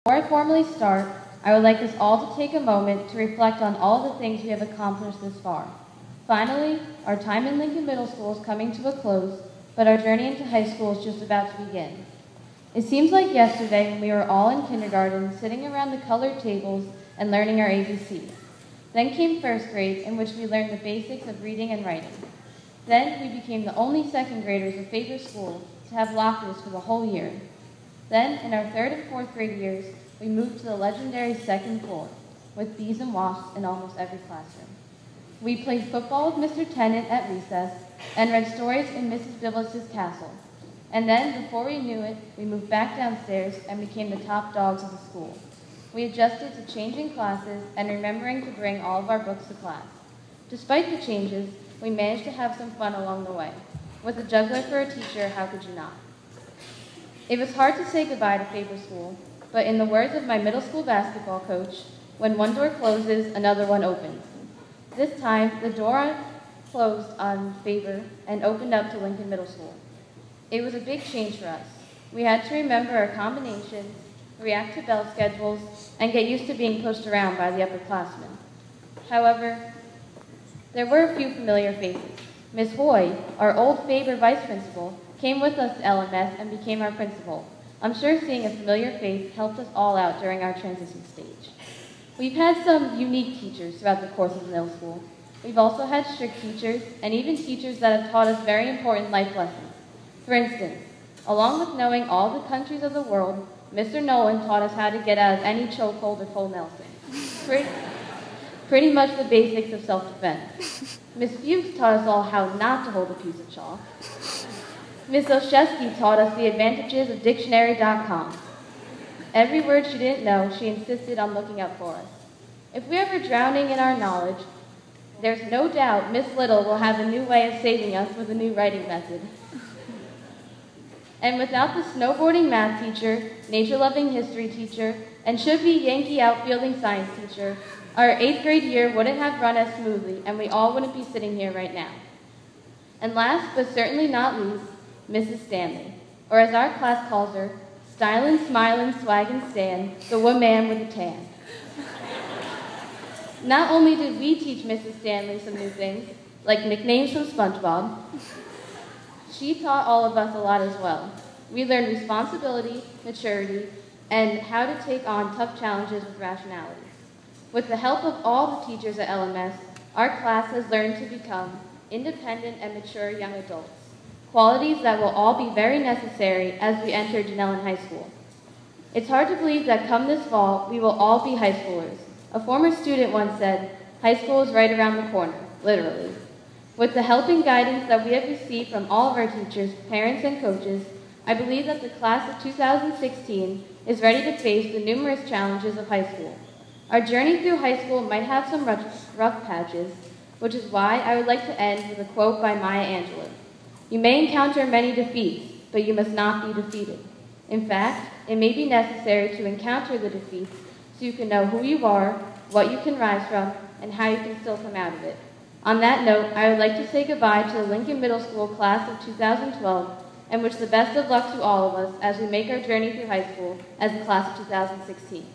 Before I formally start, I would like us all to take a moment to reflect on all the things we have accomplished this far. Finally, our time in Lincoln Middle School is coming to a close, but our journey into high school is just about to begin. It seems like yesterday when we were all in kindergarten sitting around the colored tables and learning our ABCs. Then came first grade, in which we learned the basics of reading and writing. Then we became the only second graders of Faber School to have lockers for the whole year. Then, in our third and fourth grade years, we moved to the legendary second floor, with bees and wasps in almost every classroom. We played football with Mr. Tennant at recess and read stories in Mrs. Billis's castle. And then, before we knew it, we moved back downstairs and became the top dogs of the school. We adjusted to changing classes and remembering to bring all of our books to class. Despite the changes, we managed to have some fun along the way. With a juggler for a teacher, how could you not? It was hard to say goodbye to Faber School, but in the words of my middle school basketball coach, when one door closes, another one opens. This time, the door closed on Faber and opened up to Lincoln Middle School. It was a big change for us. We had to remember our combinations, react to bell schedules, and get used to being pushed around by the upperclassmen. However, there were a few familiar faces. Miss Hoy, our old Faber vice principal, came with us to LMS and became our principal. I'm sure seeing a familiar face helped us all out during our transition stage. We've had some unique teachers throughout the course of middle school. We've also had strict teachers, and even teachers that have taught us very important life lessons. For instance, along with knowing all the countries of the world, Mr. Nolan taught us how to get out of any chokehold or full Nelson. Pretty much the basics of self-defense. Miss Fuchs taught us all how not to hold a piece of chalk. Miss Olszewski taught us the advantages of dictionary.com. Every word she didn't know, she insisted on looking up for us. If we're ever drowning in our knowledge, there's no doubt Miss Little will have a new way of saving us with a new writing method. And without the snowboarding math teacher, nature-loving history teacher, and should-be Yankee outfielding science teacher, our 8th grade year wouldn't have run as smoothly, and we all wouldn't be sitting here right now. And last, but certainly not least, Mrs. Stanley, or as our class calls her, Stylin', Smilin', Swaggin' Stan, the woman with a tan. Not only did we teach Mrs. Stanley some new things, like nicknames from SpongeBob, she taught all of us a lot as well. We learned responsibility, maturity, and how to take on tough challenges with rationality. With the help of all the teachers at LMS, our class has learned to become independent and mature young adults, qualities that will all be very necessary as we enter Janellen High School. It's hard to believe that come this fall, we will all be high schoolers. A former student once said, "High school is right around the corner," literally. With the help and guidance that we have received from all of our teachers, parents, and coaches, I believe that the class of 2016 is ready to face the numerous challenges of high school. Our journey through high school might have some rough patches, which is why I would like to end with a quote by Maya Angelou. "You may encounter many defeats, but you must not be defeated. In fact, it may be necessary to encounter the defeats so you can know who you are, what you can rise from, and how you can still come out of it." On that note, I would like to say goodbye to the Lincoln Middle School class of 2012 and wish the best of luck to all of us as we make our journey through high school as the class of 2016.